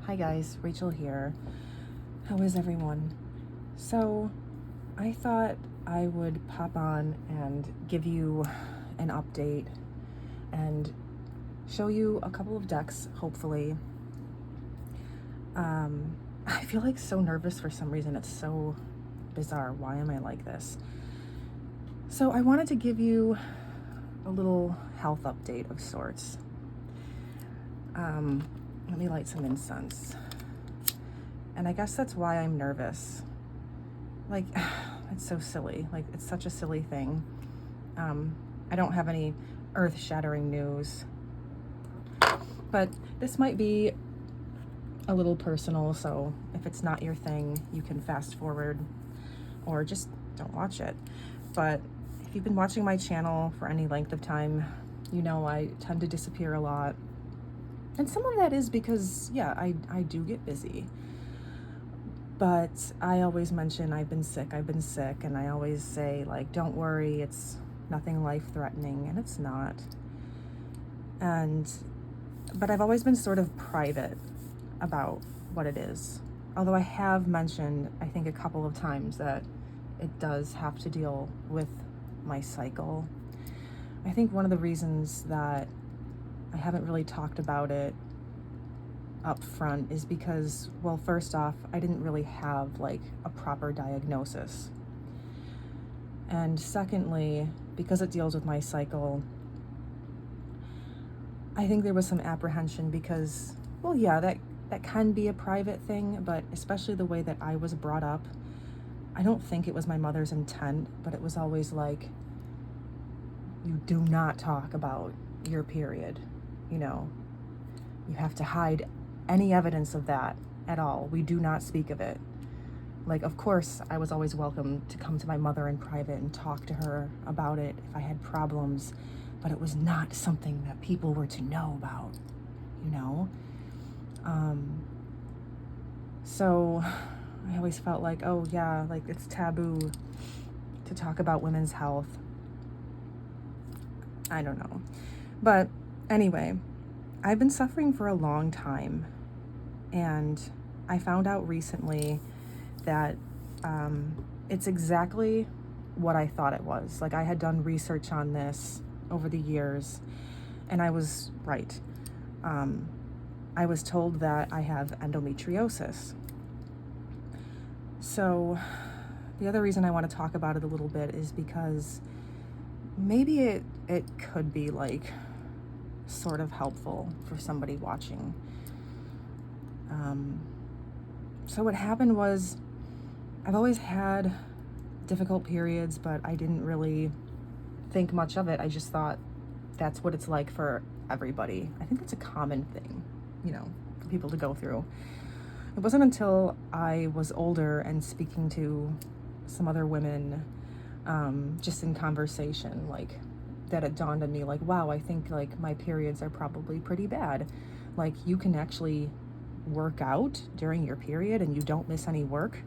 Hi guys, Rachel here. How is everyone? So, I thought I would pop on and give you an update and show you a couple of decks, hopefully. I feel like so nervous for some reason. It's so bizarre. Why am I like this? So, I wanted to give you a little health update of sorts. Let me light some incense. And I guess that's why I'm nervous. Like, it's so silly. Like, it's such a silly thing. I don't have any earth-shattering news. But this might be a little personal, so if it's not your thing, you can fast forward or just don't watch it. But if you've been watching my channel for any length of time, you know I tend to disappear a lot. And some of that is because, yeah, I do get busy. But I always mention I've been sick, and I always say, like, don't worry, it's nothing life-threatening, and it's not. But I've always been sort of private about what it is. Although I have mentioned, I think a couple of times, that it does have to deal with my cycle. I think one of the reasons that I haven't really talked about it up front is because, well, first off, I didn't really have like a proper diagnosis. And secondly, because it deals with my cycle, I think there was some apprehension because, well, yeah, that can be a private thing, but especially the way that I was brought up, I don't think it was my mother's intent, but it was always like, you do not talk about your period, you know, you have to hide any evidence of that at all. We do not speak of it. Like, of course, I was always welcome to come to my mother in private and talk to her about it if I had problems, but it was not something that people were to know about, you know? So I always felt like, oh yeah, like it's taboo to talk about women's health. I don't know. But anyway, I've been suffering for a long time, and I found out recently that it's exactly what I thought it was. Like, I had done research on this over the years, and I was right. I was told that I have endometriosis. So the other reason I want to talk about it a little bit is because maybe it could be like sort of helpful for somebody watching. So what happened was, I've always had difficult periods, but I didn't really think much of it. I just thought that's what it's like for everybody. I think that's a common thing, you know, for people to go through. It wasn't until I was older and speaking to some other women, just in conversation, like, that it dawned on me, like, wow, I think like my periods are probably pretty bad. Like, you can actually work out during your period and you don't miss any work.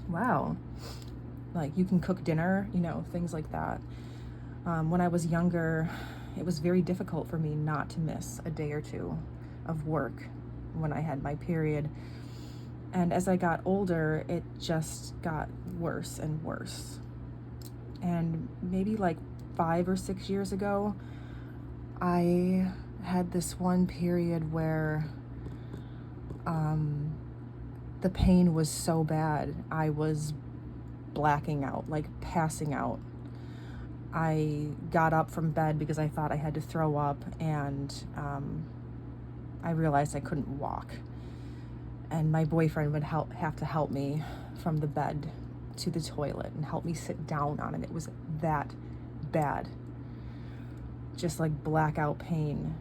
Wow. Like, you can cook dinner, you know, things like that. When I was younger, it was very difficult for me not to miss a day or two of work when I had my period. And as I got older, it just got worse and worse. And maybe like 5 or 6 years ago, I had this one period where the pain was so bad, I was blacking out, like passing out. I got up from bed because I thought I had to throw up, and I realized I couldn't walk. And my boyfriend would have to help me from the bed to the toilet and help me sit down on it. It was that bad. Just like blackout pain.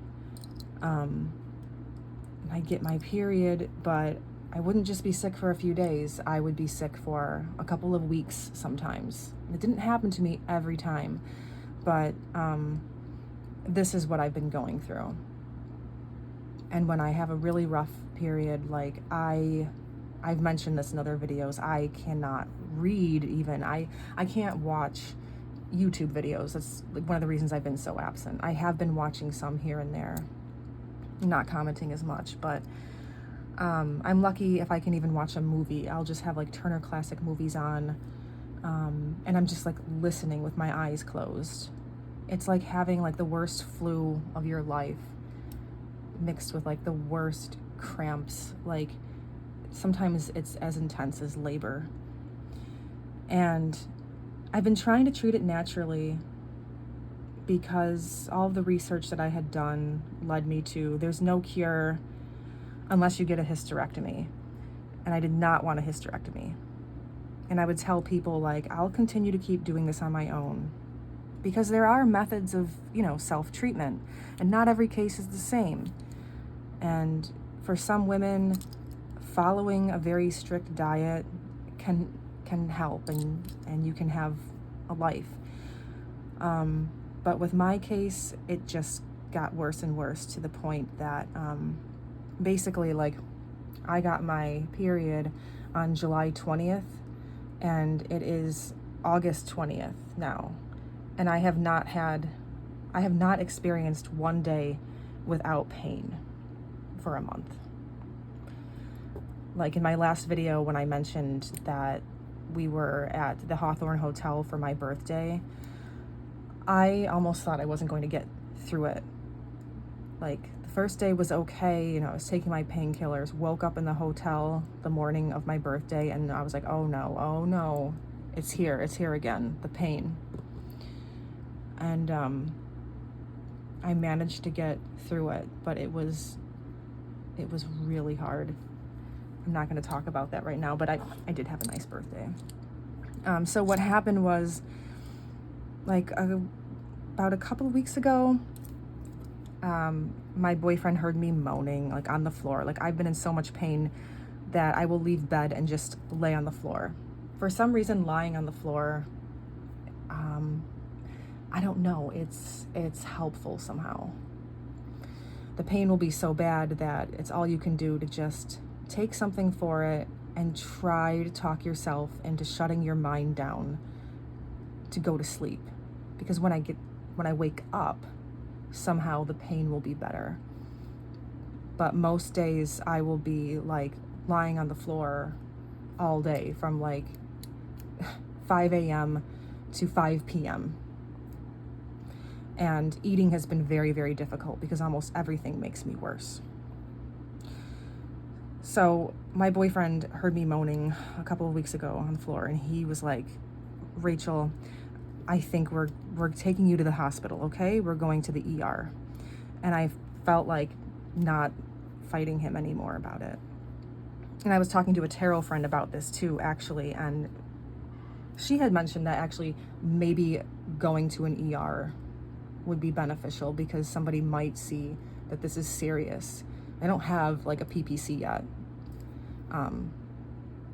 I'd get my period, but I wouldn't just be sick for a few days. I would be sick for a couple of weeks sometimes. It didn't happen to me every time, but this is what I've been going through. And when I have a really rough period, like I've mentioned this in other videos, I cannot read even. I can't watch YouTube videos. That's like one of the reasons I've been so absent. I have been watching some here and there, not commenting as much, but I'm lucky if I can even watch a movie. I'll just have like Turner Classic Movies on, and I'm just like listening with my eyes closed. It's like having like the worst flu of your life mixed with like the worst cramps. Like sometimes it's as intense as labor. And I've been trying to treat it naturally because all of the research that I had done led me to there's no cure unless you get a hysterectomy. And I did not want a hysterectomy. And I would tell people like, I'll continue to keep doing this on my own because there are methods of, self-treatment, and not every case is the same. And for some women, following a very strict diet can help, and you can have a life. But with my case, it just got worse and worse to the point that basically, like, I got my period on July 20th, and it is August 20th now. And I have not experienced one day without pain for a month. Like in my last video when I mentioned that we were at the Hawthorne Hotel for my birthday, I almost thought I wasn't going to get through it. Like the first day was okay, I was taking my painkillers, woke up in the hotel the morning of my birthday, and I was like, oh no, it's here again, the pain. And I managed to get through it, but it was really hard. I'm not going to talk about that right now, but I did have a nice birthday. So what happened was, like about a couple of weeks ago, my boyfriend heard me moaning like on the floor. Like I've been in so much pain that I will leave bed and just lay on the floor. For some reason, lying on the floor, I don't know, it's helpful somehow. The pain will be so bad that it's all you can do to just take something for it and try to talk yourself into shutting your mind down to go to sleep. Because when I wake up, somehow the pain will be better. But most days I will be like lying on the floor all day from like 5 a.m. to 5 p.m. And eating has been very, very difficult because almost everything makes me worse. So my boyfriend heard me moaning a couple of weeks ago on the floor, and he was like, Rachel, I think we're taking you to the hospital, okay? We're going to the ER. And I felt like not fighting him anymore about it. And I was talking to a tarot friend about this too, actually, and she had mentioned that actually maybe going to an ER would be beneficial because somebody might see that this is serious. I don't have like a PPC yet.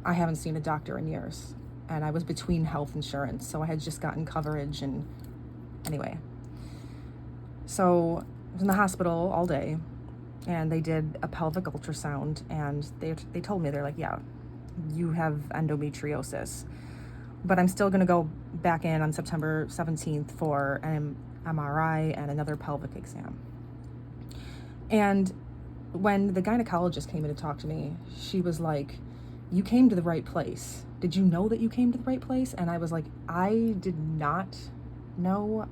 I haven't seen a doctor in years, and I was between health insurance, so I had just gotten coverage. And anyway, so I was in the hospital all day, and they did a pelvic ultrasound, and they told me, they're like, yeah, you have endometriosis, but I'm still gonna go back in on September 17th for an MRI and another pelvic exam. And when the gynecologist came in to talk to me, she was like, you came to the right place. Did you know that you came to the right place? And I was like, I did not know.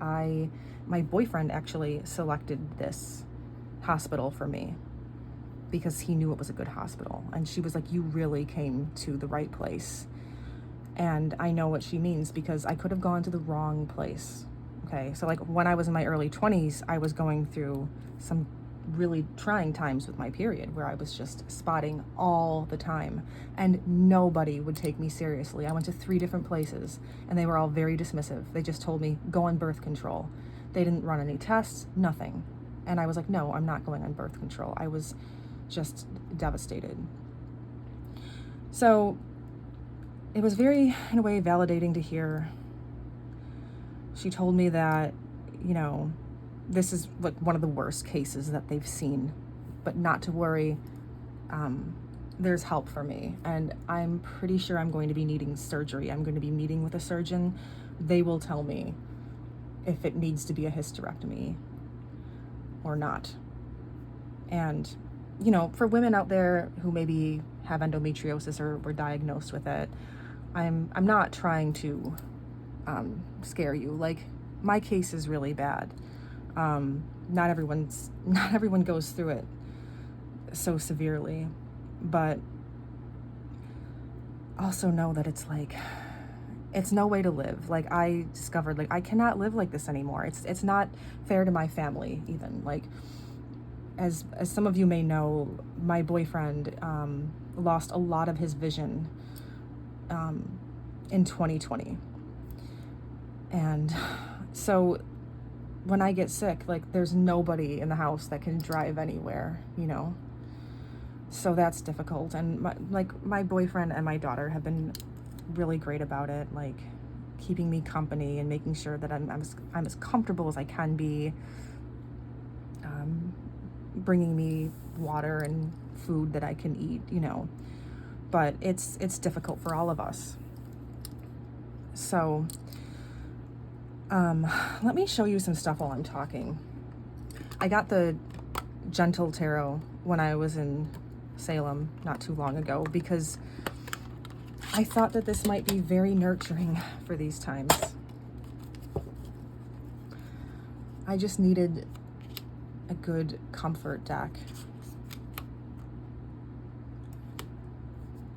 My boyfriend actually selected this hospital for me because he knew it was a good hospital. And she was like, you really came to the right place. And I know what she means because I could have gone to the wrong place. Okay, so like when I was in my early 20s, I was going through some really trying times with my period where I was just spotting all the time and nobody would take me seriously. I went to 3 different places and they were all very dismissive. They just told me, go on birth control. They didn't run any tests, nothing. And I was like, no, I'm not going on birth control. I was just devastated. So it was very, in a way, validating to hear. She told me that, this is like one of the worst cases that they've seen, but not to worry. There's help for me, and I'm pretty sure I'm going to be needing surgery. I'm going to be meeting with a surgeon. They will tell me if it needs to be a hysterectomy or not. And you know, for women out there who maybe have endometriosis or were diagnosed with it, I'm not trying to scare you. Like, my case is really bad. Not everyone goes through it so severely, but also know that it's like, it's no way to live. Like, I discovered, like, I cannot live like this anymore. It's not fair to my family even. Like, as some of you may know, my boyfriend lost a lot of his vision in 2020. And so when I get sick, like, there's nobody in the house that can drive anywhere, you know? So that's difficult. And my boyfriend and my daughter have been really great about it, like keeping me company and making sure that I'm as comfortable as I can be, bringing me water and food that I can eat, you know. But it's difficult for all of us. So let me show you some stuff while I'm talking. I got the Gentle Tarot when I was in Salem not too long ago because I thought that this might be very nurturing for these times. I just needed a good comfort deck.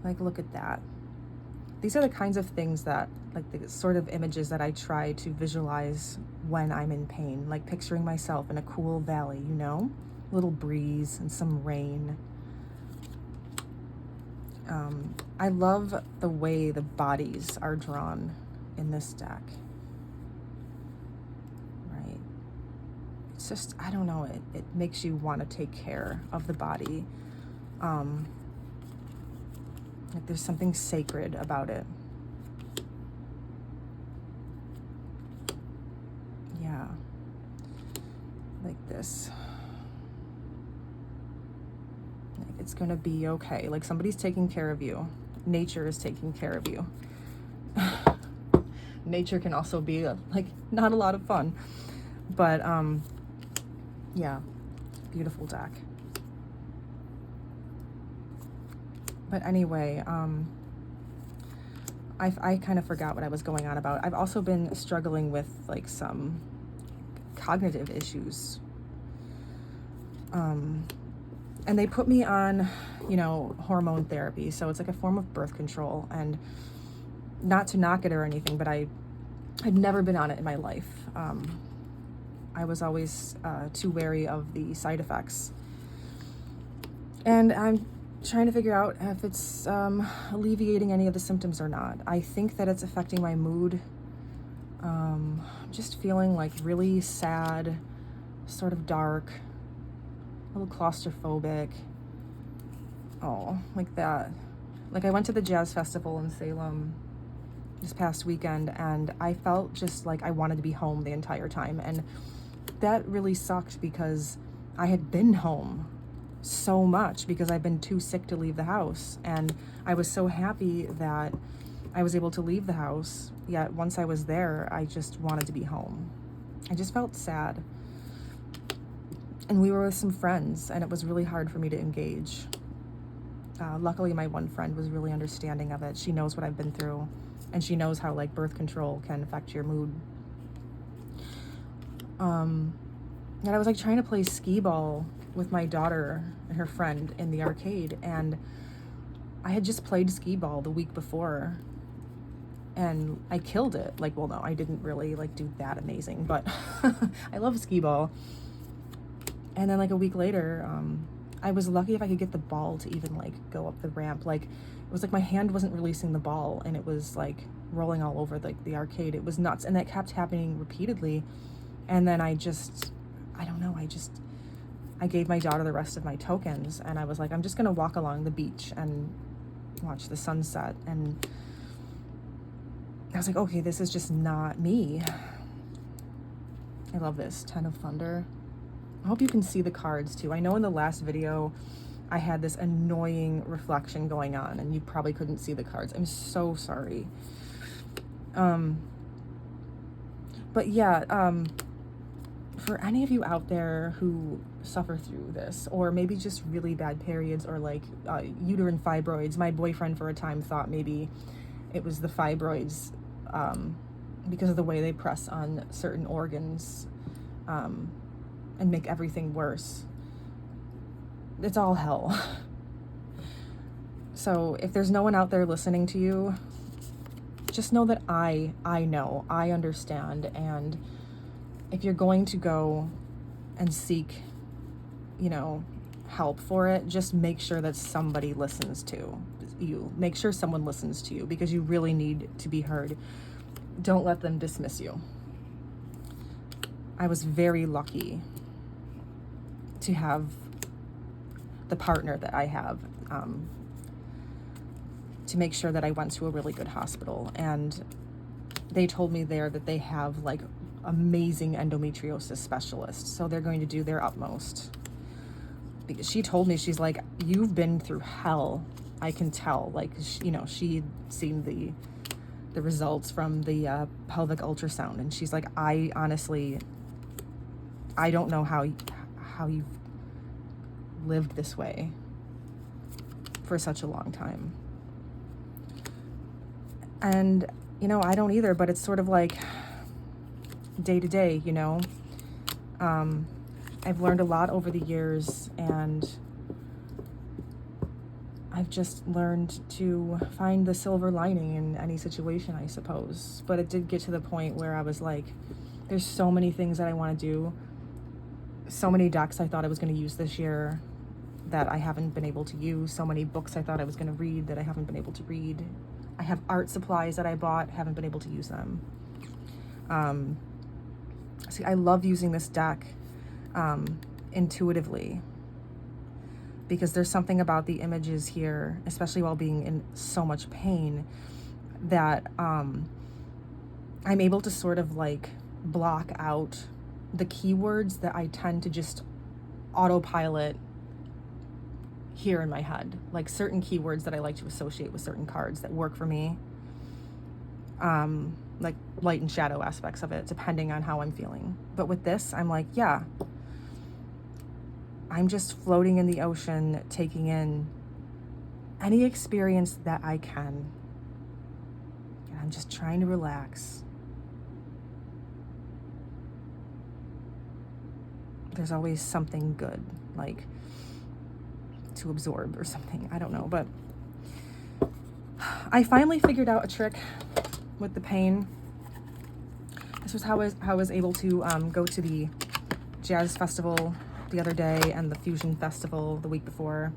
Like, look at that. These are the kinds of things that, like, the sort of images that I try to visualize when I'm in pain, like picturing myself in a cool valley, you know, a little breeze and some rain. I love the way the bodies are drawn in this deck. Right? It's just, I don't know, it makes you want to take care of the body. Like, there's something sacred about it. Yeah. Like this. Like, it's gonna be okay. Like, somebody's taking care of you. Nature is taking care of you. Nature can also be like not a lot of fun, but yeah, beautiful deck. But anyway, I kind of forgot what I was going on about. I've also been struggling with like some cognitive issues. And they put me on, you know, hormone therapy. So it's like a form of birth control, and not to knock it or anything, but I've never been on it in my life. I was always too wary of the side effects. And I'm trying to figure out if it's alleviating any of the symptoms or not. I think that it's affecting my mood. I'm just feeling like really sad, sort of dark, a little claustrophobic. Oh, like that. Like, I went to the jazz festival in Salem this past weekend, and I felt just like I wanted to be home the entire time. And that really sucked because I had been home so much because I've been too sick to leave the house. And I was so happy that I was able to leave the house. Yet once I was there, I just wanted to be home. I just felt sad. And we were with some friends, and it was really hard for me to engage. Luckily, my one friend was really understanding of it. She knows what I've been through, and she knows how like birth control can affect your mood. And I was like trying to play skee ball with my daughter and her friend in the arcade, and I had just played skee ball the week before, and I killed it. Like, well, no, I didn't really like do that amazing, but I love skee ball. And then like a week later, I was lucky if I could get the ball to even like go up the ramp. Like, it was like my hand wasn't releasing the ball, and it was like rolling all over like the arcade. It was nuts, and that kept happening repeatedly. And then I don't know, I gave my daughter the rest of my tokens, and I was like, I'm just gonna walk along the beach and watch the sunset. And I was like, okay, this is just not me. I love this. 10 of Thunder. I hope you can see the cards too. I know in the last video I had this annoying reflection going on, and you probably couldn't see the cards. I'm so sorry. But yeah, for any of you out there who suffer through this, or maybe just really bad periods, or like uterine fibroids. My boyfriend for a time thought maybe it was the fibroids, because of the way they press on certain organs, and make everything worse. It's all hell. So if there's no one out there listening to you, just know that I know, I understand. And if you're going to go and seek, you know, help for it, just make sure that somebody listens to you. Make sure someone listens to you, because you really need to be heard. Don't let them dismiss you. I was very lucky to have the partner that I have, to make sure that I went to a really good hospital. And they told me there that they have like amazing endometriosis specialists. So they're going to do their utmost. Because she told me, she's like, you've been through hell. I can tell. Like, you know, she'd seen the results from the pelvic ultrasound. And she's like, I honestly, I don't know how you've lived this way for such a long time. And, you know, I don't either, but it's sort of like day to day, you know. I've learned a lot over the years, and I've just learned to find the silver lining in any situation, I suppose. But it did get to the point where I was like, there's so many things that I want to do, so many decks I thought I was going to use this year that I haven't been able to use, so many books I thought I was going to read that I haven't been able to read. I have art supplies that I bought, haven't been able to use them. See, I love using this deck intuitively, because there's something about the images here, especially while being in so much pain, that I'm able to sort of like block out the keywords that I tend to just autopilot here in my head, like certain keywords that I like to associate with certain cards that work for me, like light and shadow aspects of it, depending on how I'm feeling. But with this, I'm like, yeah, I'm just floating in the ocean, taking in any experience that I can, and I'm just trying to relax. There's always something good, like, to absorb or something. I don't know, but I finally figured out a trick with the pain. This was how I was able to go to the jazz festival the other day and the fusion festival the week before.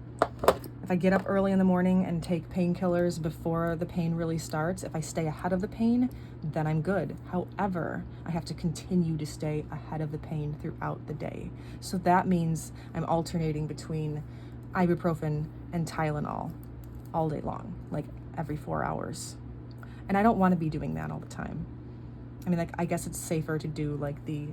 If I get up early in the morning and take painkillers before the pain really starts, if I stay ahead of the pain, then I'm good. However, I have to continue to stay ahead of the pain throughout the day. So that means I'm alternating between ibuprofen and Tylenol all day long, like every 4 hours. And I don't want to be doing that all the time. I mean, like, I guess it's safer to do like the,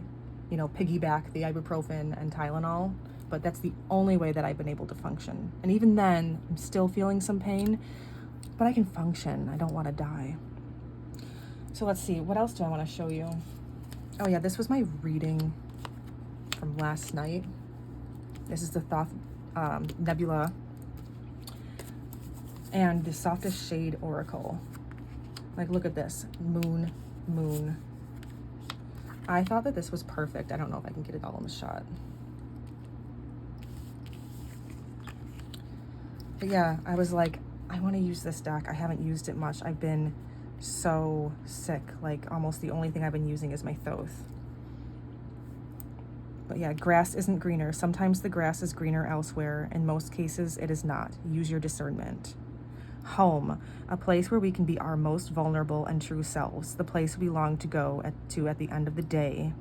you know, piggyback the ibuprofen and Tylenol, but that's the only way that I've been able to function. And even then, I'm still feeling some pain, but I can function. I don't want to die. So let's see, what else do I want to show you? Oh yeah, this was my reading from last night. This is the Thoth Nebula and the Softest Shade Oracle. Like, look at this, moon. I thought that this was perfect. I don't know if I can get it all in the shot. But yeah, I was like, I want to use this deck. I haven't used it much. I've been so sick. Like, almost the only thing I've been using is my Thoth. But yeah, grass isn't greener. Sometimes the grass is greener elsewhere. In most cases, it is not. Use your discernment. Home, a place where we can be our most vulnerable and true selves, the place we long to go to at the end of the day.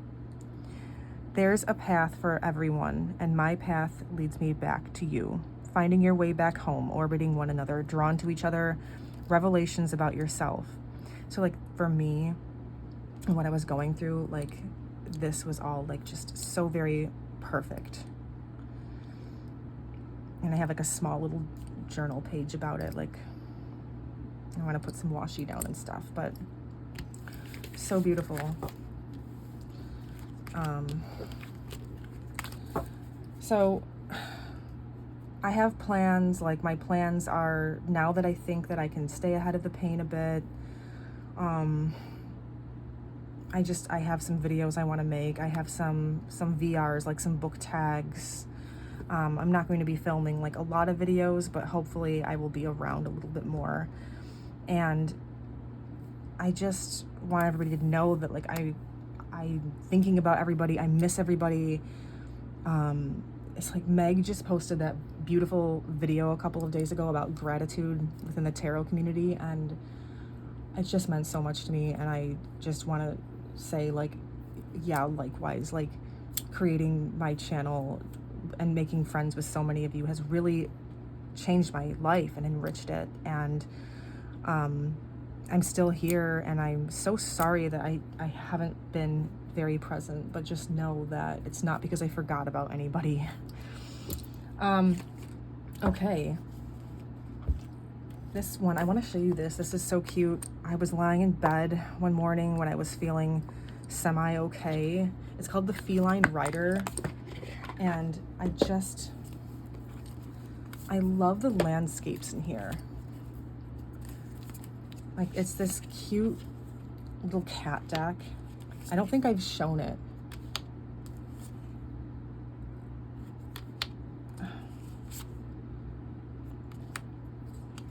There's a path for everyone, and my path leads me back to you. Finding your way back home, orbiting one another, drawn to each other, revelations about yourself. So like for me, and what I was going through, like this was all like just so very perfect. And I have like a small little journal page about it. Like, I want to put some washi down and stuff, but so beautiful. So I have plans. Like, my plans are, now that I think that I can stay ahead of the pain a bit, I have some videos I want to make. I have some VRs, like some book tags. I'm not going to be filming like a lot of videos, but hopefully I will be around a little bit more. And I just want everybody to know that, like, I'm thinking about everybody. I miss everybody. It's like Meg just posted that beautiful video a couple of days ago about gratitude within the tarot community, and it just meant so much to me. And I just want to say, like, yeah, likewise, like, creating my channel and making friends with so many of you has really changed my life and enriched it. And I'm still here, and I'm so sorry that I haven't been very present, but just know that it's not because I forgot about anybody. Okay. This one, I want to show you this. This is so cute. I was lying in bed one morning when I was feeling semi-okay. It's called the Feline Rider, and I love the landscapes in here. Like, it's this cute little cat deck. I don't think I've shown it.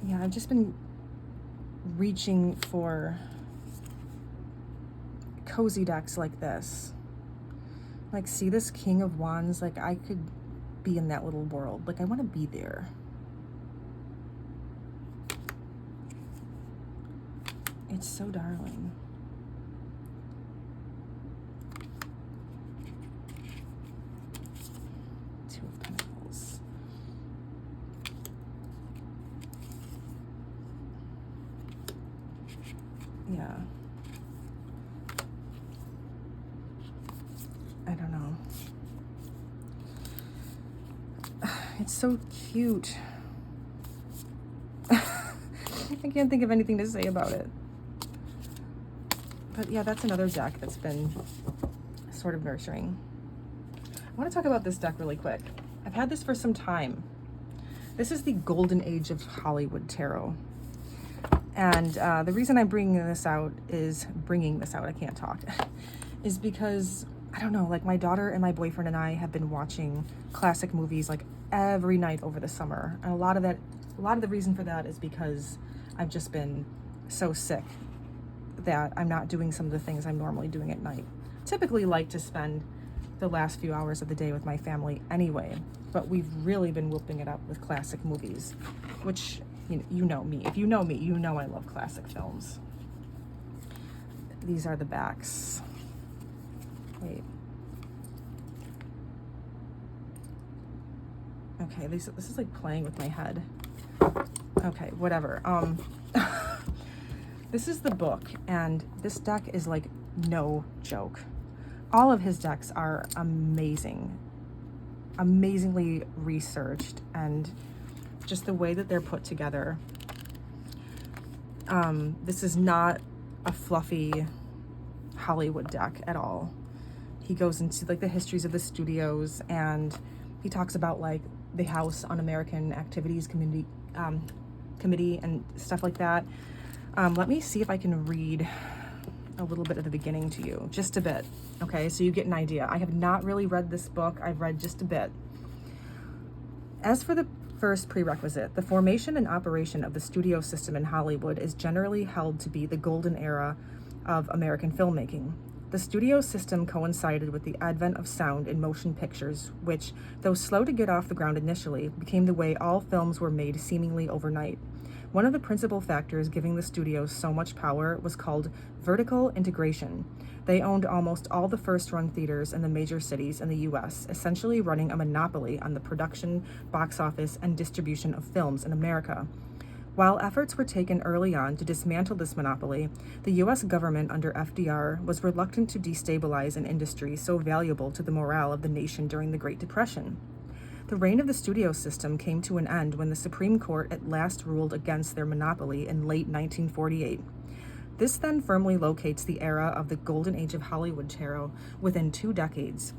Yeah, I've just been reaching for cozy decks like this. Like, see this King of Wands? Like, I could be in that little world. Like, I want to be there. It's so darling. Two of Pentacles. Yeah. I don't know. It's so cute. I can't think of anything to say about it. But yeah, that's another deck that's been sort of nurturing. I want to talk about this deck really quick. I've had this for some time. This is the Golden Age of Hollywood Tarot. And the reason I'm bringing this out, I can't talk, is because, I don't know, like, my daughter and my boyfriend and I have been watching classic movies like every night over the summer. And a lot of the reason for that is because I've just been so sick that I'm not doing some of the things I'm normally doing at night. Typically like to spend the last few hours of the day with my family anyway, but we've really been whooping it up with classic movies, which, you know me. If you know me, you know I love classic films. These are the backs. Wait. Okay, this is like playing with my head. Okay, whatever. This is the book, and this deck is like no joke. All of his decks are amazing, amazingly researched, and just the way that they're put together. This is not a fluffy Hollywood deck at all. He goes into like the histories of the studios, and he talks about like the House Un-American Activities Committee and stuff like that. Let me see if I can read a little bit of the beginning to you, just a bit, okay, so you get an idea. I have not really read this book. I've read just a bit. As for the first prerequisite, the formation and operation of the studio system in Hollywood is generally held to be the golden era of American filmmaking. The studio system coincided with the advent of sound in motion pictures, which, though slow to get off the ground initially, became the way all films were made seemingly overnight. One of the principal factors giving the studios so much power was called vertical integration. They owned almost all the first-run theaters in the major cities in the U.S., essentially running a monopoly on the production, box office, and distribution of films in America. While efforts were taken early on to dismantle this monopoly, the U.S. government under FDR was reluctant to destabilize an industry so valuable to the morale of the nation during the Great Depression. The reign of the studio system came to an end when the Supreme Court at last ruled against their monopoly in late 1948. This then firmly locates the era of the Golden Age of Hollywood Tarot within 2 decades.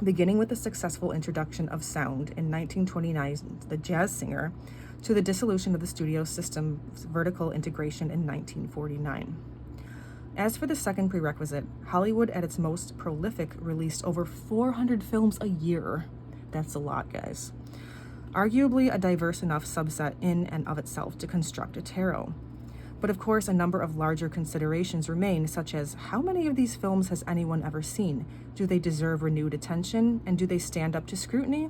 beginning with the successful introduction of sound in 1929, the jazz singer, to the dissolution of the studio system's vertical integration in 1949. As for the second prerequisite, Hollywood at its most prolific released over 400 films a year. That's a lot, guys. Arguably a diverse enough subset in and of itself to construct a tarot. But of course, a number of larger considerations remain, such as how many of these films has anyone ever seen? Do they deserve renewed attention? And do they stand up to scrutiny?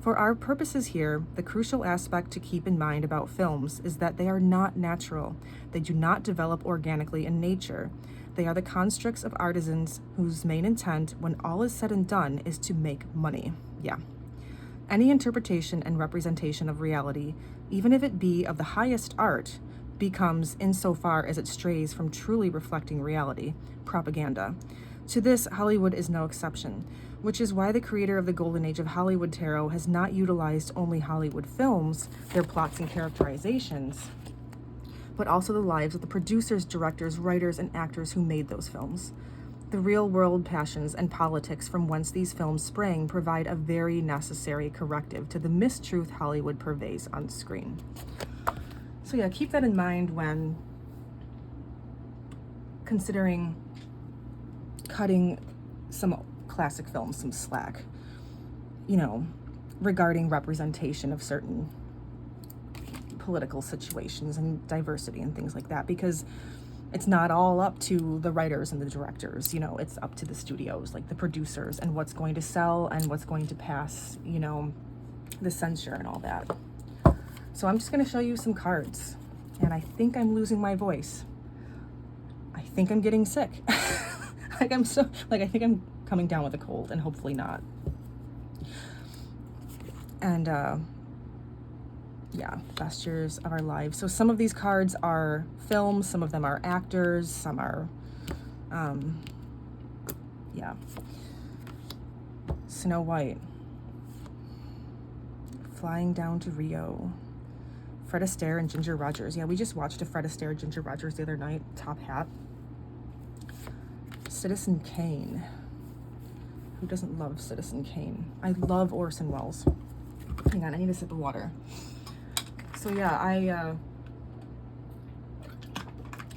For our purposes here, the crucial aspect to keep in mind about films is that they are not natural. They do not develop organically in nature. They are the constructs of artisans whose main intent, when all is said and done, is to make money. Yeah. Any interpretation and representation of reality, even if it be of the highest art, becomes, insofar as it strays from truly reflecting reality, propaganda. To this, Hollywood is no exception, which is why the creator of the Golden Age of Hollywood Tarot has not utilized only Hollywood films, their plots and characterizations, but also the lives of the producers, directors, writers, and actors who made those films. The real-world passions and politics from whence these films sprang provide a very necessary corrective to the mistruth Hollywood purveys on screen. So yeah, keep that in mind when considering cutting some classic films some slack, regarding representation of certain political situations and diversity and things like that, because it's not all up to the writers and the directors, it's up to the studios, like the producers, and what's going to sell and what's going to pass, the censure and all that. So I'm just going to show you some cards, and I think I'm losing my voice. I think I'm getting sick. I think I'm coming down with a cold, and hopefully not. And best years of our lives. So some of these cards are films, some of them are actors, some are Snow White, Flying Down to Rio, Fred Astaire and Ginger Rogers. Yeah, we just watched a Fred Astaire, Ginger Rogers the other night. Top Hat. Citizen Kane. Who doesn't love Citizen Kane? I love Orson Welles. Hang on, I need a sip of water. So yeah,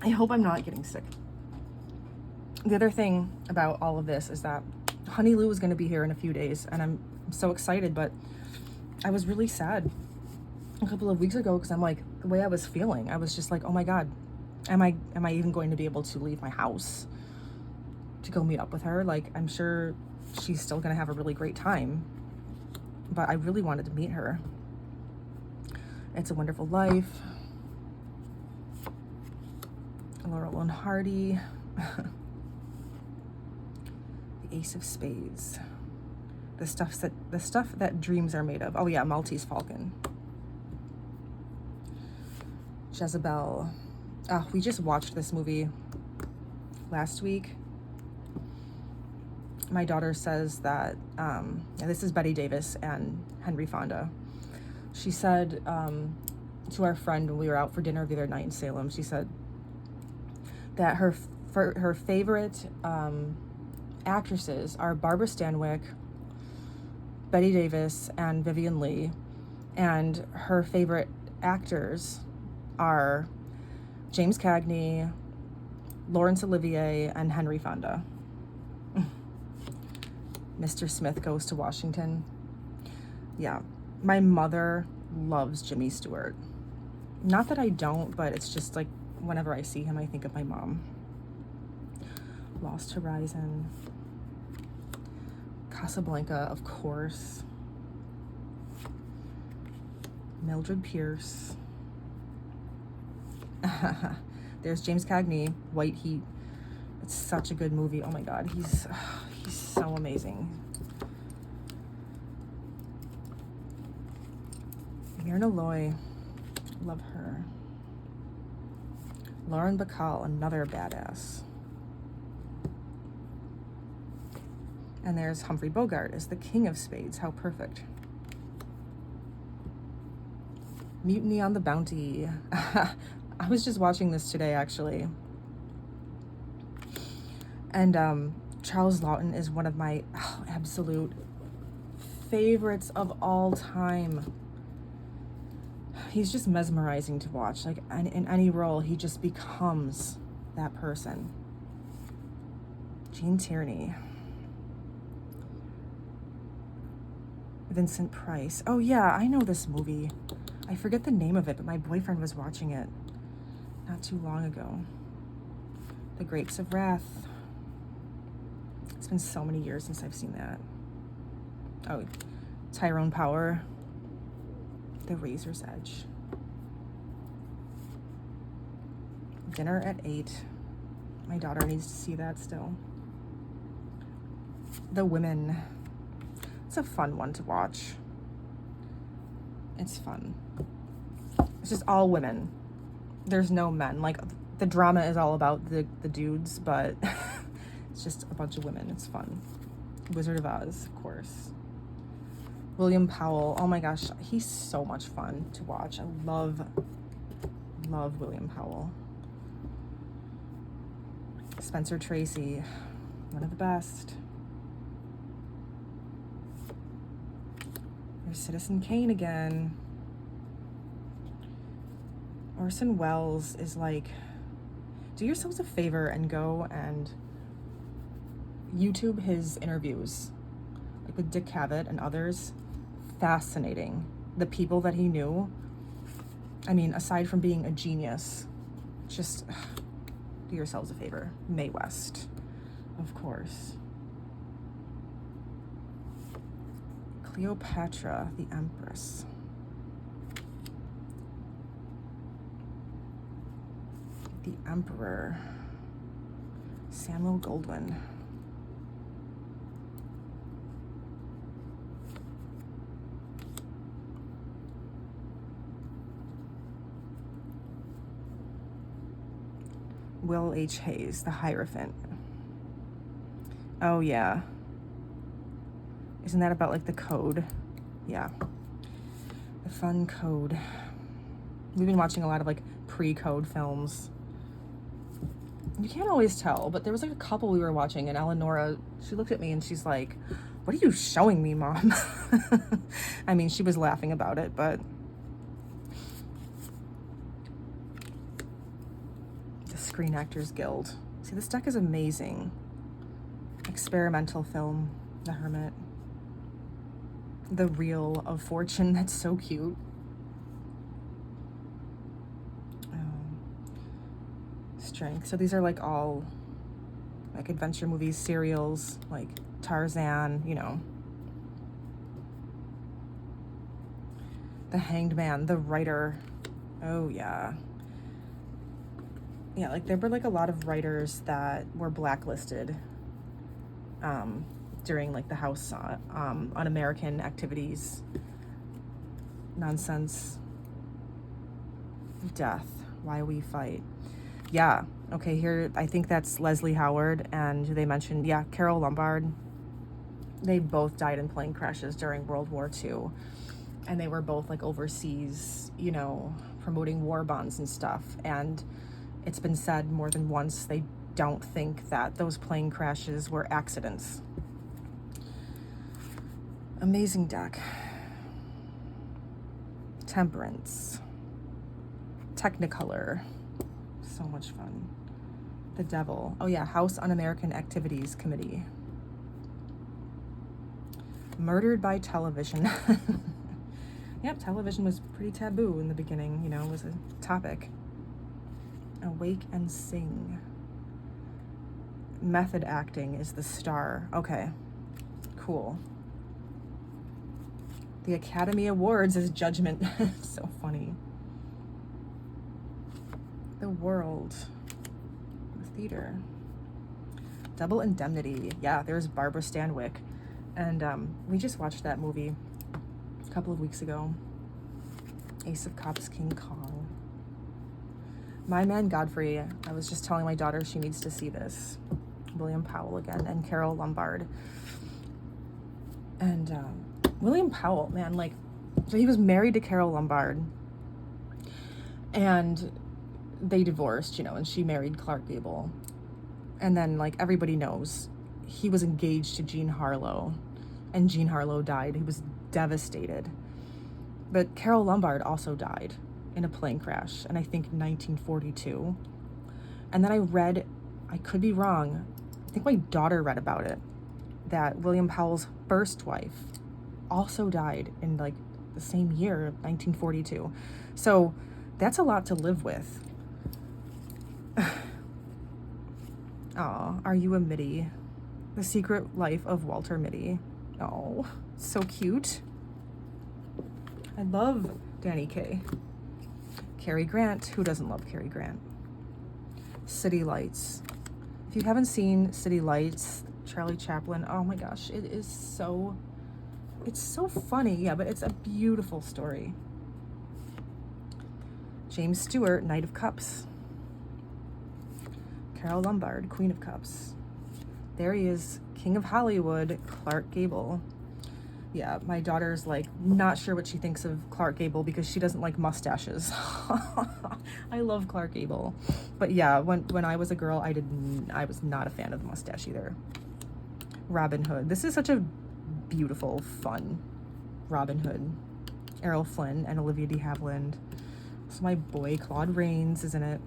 I hope I'm not getting sick. The other thing about all of this is that Honey Lou is going to be here in a few days, and I'm so excited, but I was really sad a couple of weeks ago because I'm like, the way I was feeling, I was just like, oh my God, am I even going to be able to leave my house to go meet up with her? Like, I'm sure she's still going to have a really great time, but I really wanted to meet her. It's a Wonderful Life, Laurel and Hardy, the Ace of Spades, the stuff that dreams are made of. Oh yeah, Maltese Falcon, Jezebel. We just watched this movie last week. My daughter says that this is Bette Davis and Henry Fonda. She said to our friend when we were out for dinner the other night in Salem, she said that her favorite actresses are Barbara Stanwyck, Bette Davis, and Vivian Leigh, and her favorite actors are James Cagney, Laurence Olivier, and Henry Fonda. Mr. Smith Goes to Washington. Yeah, my mother loves Jimmy Stewart. Not that I don't, but it's just like whenever I see him, I think of my mom. Lost Horizon. Casablanca, of course. Mildred Pierce. There's James Cagney, White Heat. It's such a good movie. Oh my God, he's so amazing. Myrna Loy, love her. Lauren Bacall, another badass. And there's Humphrey Bogart as the King of Spades. How perfect. Mutiny on the Bounty. I was just watching this today, actually. And Charles Lawton is one of my absolute favorites of all time. He's just mesmerizing to watch. Like, in any role, he just becomes that person. Gene Tierney. Vincent Price. Oh yeah, I know this movie. I forget the name of it, but my boyfriend was watching it not too long ago. The Grapes of Wrath. It's been so many years since I've seen that. Oh, Tyrone Power. The Razor's Edge. Dinner at 8. My daughter needs to see that still. The Women. It's a fun one to watch. It's fun. It's just all women. There's no men. Like, the drama is all about the dudes, but it's just a bunch of women. It's fun. Wizard of Oz, of course. William Powell. Oh my gosh, he's so much fun to watch. I love William Powell. Spencer Tracy, one of the best. There's Citizen Kane again. Orson Welles is like, do yourselves a favor and go and YouTube his interviews, like with Dick Cavett and others. Fascinating. The people that he knew. I mean, aside from being a genius, just do yourselves a favor. Mae West, of course. Cleopatra, the Empress. The Emperor. Samuel Goldwyn. Will H. Hayes, the Hierophant. Oh yeah. Isn't that about like the code? Yeah. The fun code. We've been watching a lot of like pre-code films. You can't always tell, but there was like a couple we were watching and Eleonora, she looked at me and she's like, "What are you showing me, Mom?" I mean, she was laughing about it, but the Screen Actors Guild. See, this deck is amazing. Experimental film, The Hermit. The Reel of Fortune, that's so cute. Strength. So these are like all like adventure movies, serials, like Tarzan, you know. The Hanged Man, The Writer. Oh yeah. Yeah, like there were like a lot of writers that were blacklisted during like the House Un-American Activities nonsense. Death, Why We Fight. Yeah, okay, here, I think that's Leslie Howard, and they mentioned, yeah, Carole Lombard. They both died in plane crashes during World War II, and they were both, like, overseas, you know, promoting war bonds and stuff, and it's been said more than once they don't think that those plane crashes were accidents. Amazing deck. Temperance. Technicolor. So much fun. The Devil. Oh yeah, House Un-American Activities Committee. Murdered by Television. Yep, television was pretty taboo in the beginning, you know, it was a topic. Awake and Sing. Method Acting is the star. Okay, cool. The Academy Awards is Judgment. So funny. The World. Theater. Double Indemnity. Yeah, there's Barbara Stanwyck. And we just watched that movie a couple of weeks ago. Ace of Cups, King Kong. My Man Godfrey. I was just telling my daughter she needs to see this. William Powell again, and Carole Lombard. And William Powell, man, like, so he was married to Carole Lombard. And they divorced, you know, and she married Clark Gable. And then, like, everybody knows he was engaged to Jean Harlow, and Jean Harlow died. He was devastated. But Carole Lombard also died in a plane crash, and I think 1942. And then I read, I could be wrong, I think my daughter read about it, that William Powell's first wife also died in like the same year, 1942. So that's a lot to live with. Aw, Are You a Mitty? The Secret Life of Walter Mitty. Oh, so cute. I love Danny Kaye. Cary Grant. Who doesn't love Cary Grant? City Lights. If you haven't seen City Lights, Charlie Chaplin, oh my gosh, it's so funny. Yeah, but it's a beautiful story. James Stewart, Knight of Cups. Carole Lombard, Queen of Cups. There he is, King of Hollywood, Clark Gable. Yeah, my daughter's like not sure what she thinks of Clark Gable because she doesn't like mustaches. I love Clark Gable. But yeah, when I was a girl, I was not a fan of the mustache either. Robin Hood. This is such a beautiful, fun Robin Hood. Errol Flynn and Olivia de Havilland. So my boy Claude Rains is in it.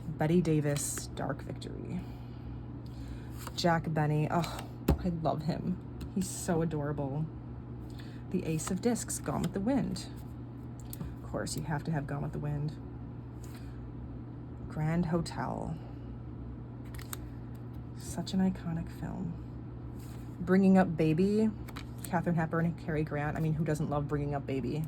Betty Davis, Dark Victory. Jack Benny. Oh, I love him. He's so adorable. The Ace of Discs, Gone with the Wind. Of course, you have to have Gone with the Wind. Grand Hotel. Such an iconic film. Bringing Up Baby, Katharine Hepburn and Cary Grant. I mean, who doesn't love Bringing Up Baby?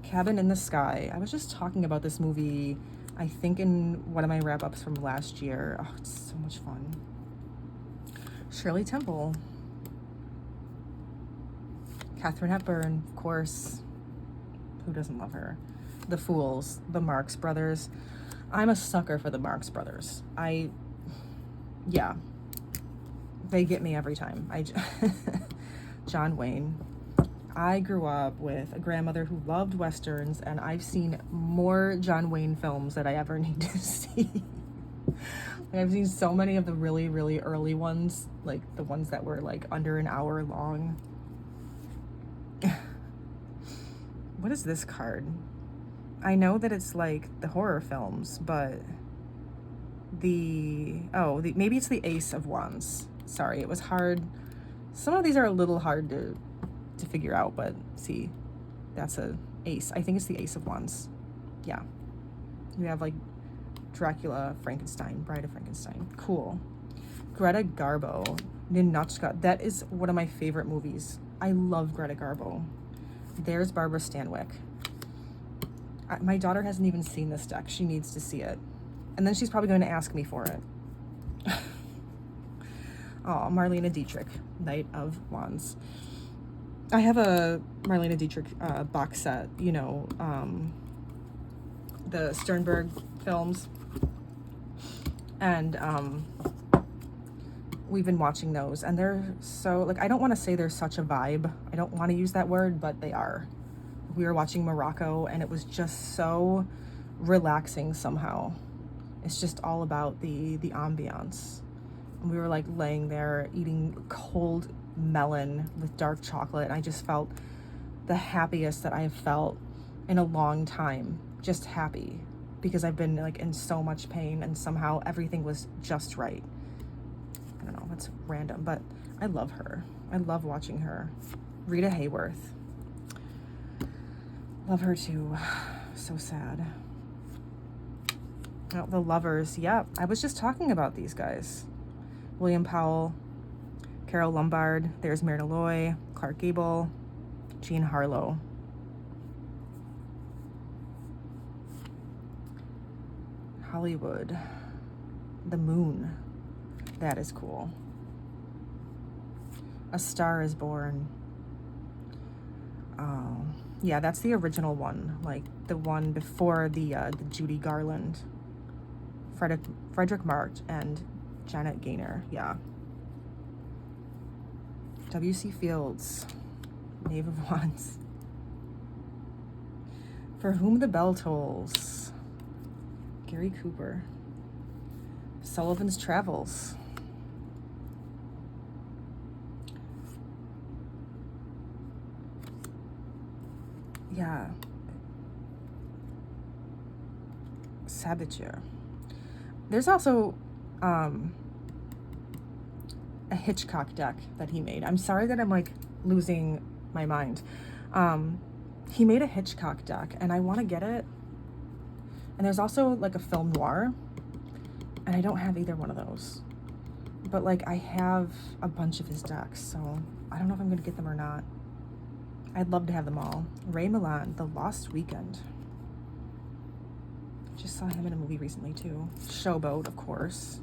Cabin in the Sky. I was just talking about this movie, I think in one of my wrap-ups from last year. Oh, it's so much fun. Shirley Temple. Katharine Hepburn, of course. Who doesn't love her? The Fools, the Marx Brothers. I'm a sucker for the Marx Brothers. Yeah. They get me every time. John Wayne. I grew up with a grandmother who loved Westerns, and I've seen more John Wayne films that I ever need to see. I've seen so many of the really, really early ones, like the ones that were like under an hour long. What is this card? I know that it's like the horror films, but maybe it's the Ace of Wands. Sorry, it was hard. Some of these are a little hard to figure out, but see, that's a ace. I think it's the Ace of Wands. Yeah. You have like Dracula, Frankenstein, Bride of Frankenstein. Cool. Greta Garbo, Ninotchka. That is one of my favorite movies. I love Greta Garbo. There's Barbara Stanwyck. My daughter hasn't even seen this deck. She needs to see it. And then she's probably going to ask me for it. Oh, Marlene Dietrich, Knight of Wands. I have a Marlene Dietrich box set, you know, the Sternberg films. And we've been watching those, and they're so, like, I don't want to say they're such a vibe. I don't want to use that word, but they are. We were watching Morocco, and it was just so relaxing somehow. It's just all about the ambiance. And we were like laying there eating cold melon with dark chocolate, and I just felt the happiest that I have felt in a long time. Just happy, because I've been like in so much pain, and somehow everything was just right. I don't know, it's random, but I love her. I love watching her. Rita Hayworth. Love her too. So sad. Oh, The Lovers. Yeah, I was just talking about these guys. William Powell, Carole Lombard, there's Myrna Loy, Clark Gable, Jean Harlow. Hollywood. The Moon. That is cool. A Star is Born. Oh, yeah, that's the original one, like the one before the Judy Garland, Frederick March and Janet Gaynor. Yeah. W.C. Fields, Knave of Wands. For Whom the Bell Tolls, Gary Cooper. Sullivan's Travels. yeah, Saboteur. There's also a Hitchcock deck that he made. I'm sorry that I'm like losing my mind. He made a Hitchcock deck and I want to get it. And there's also like a film noir, and I don't have either one of those. But like I have a bunch of his decks, so I don't know if I'm gonna get them or not. I'd love to have them all. Ray Milland, The Lost Weekend. Just saw him in a movie recently too. Showboat, of course.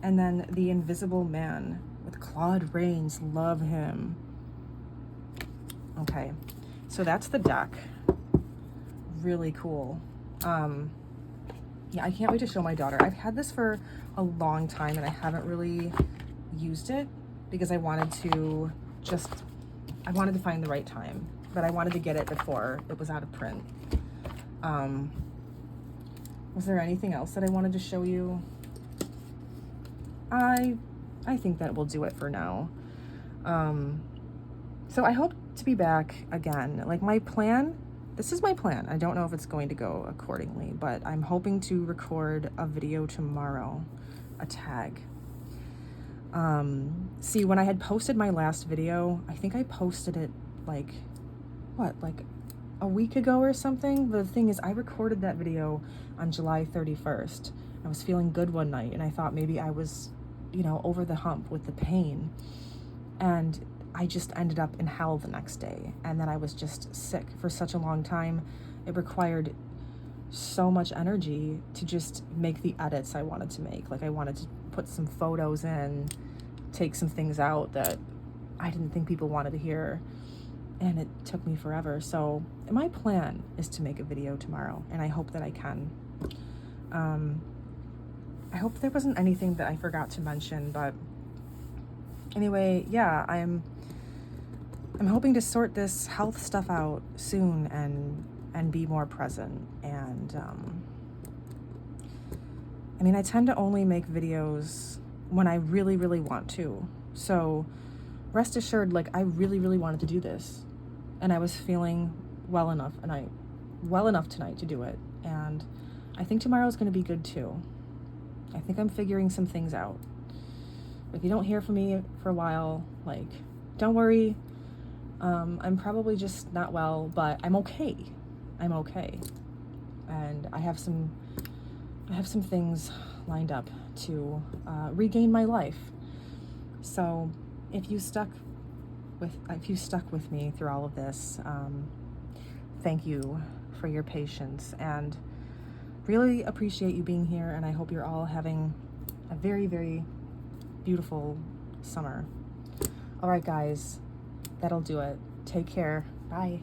And then The Invisible Man with Claude Rains. Love him. Okay, so that's the deck. Really cool. Yeah, I can't wait to show my daughter. I've had this for a long time and I haven't really used it because I wanted to find the right time, but I wanted to get it before it was out of print. Was there anything else that I wanted to show you? I think that will do it for now. So I hope to be back again. Like my plan, this is my plan. I don't know if it's going to go accordingly, but I'm hoping to record a video tomorrow, a tag. See, when I had posted my last video, I think I posted it like a week ago or something. But the thing is, I recorded that video on July 31st. I was feeling good one night and I thought maybe I was, you know, over the hump with the pain. And I just ended up in hell the next day. And then I was just sick for such a long time. It required so much energy to just make the edits I wanted to make. Like I wanted to put some photos in, take some things out that I didn't think people wanted to hear. And it took me forever. So my plan is to make a video tomorrow, and I hope that I can. I hope there wasn't anything that I forgot to mention, but anyway, yeah, I'm hoping to sort this health stuff out soon and be more present. And I mean, I tend to only make videos when I really, really want to. So rest assured, like I really, really wanted to do this, and I was feeling well enough tonight to do it. And I think tomorrow's going to be good too. I think I'm figuring some things out. If you don't hear from me for a while, like, don't worry. I'm probably just not well, but I'm okay. I'm okay. And I have some things lined up to regain my life. So if you stuck with me through all of this, thank you for your patience, and really appreciate you being here. And I hope you're all having a very, very beautiful summer. All right, guys, that'll do it. Take care. Bye.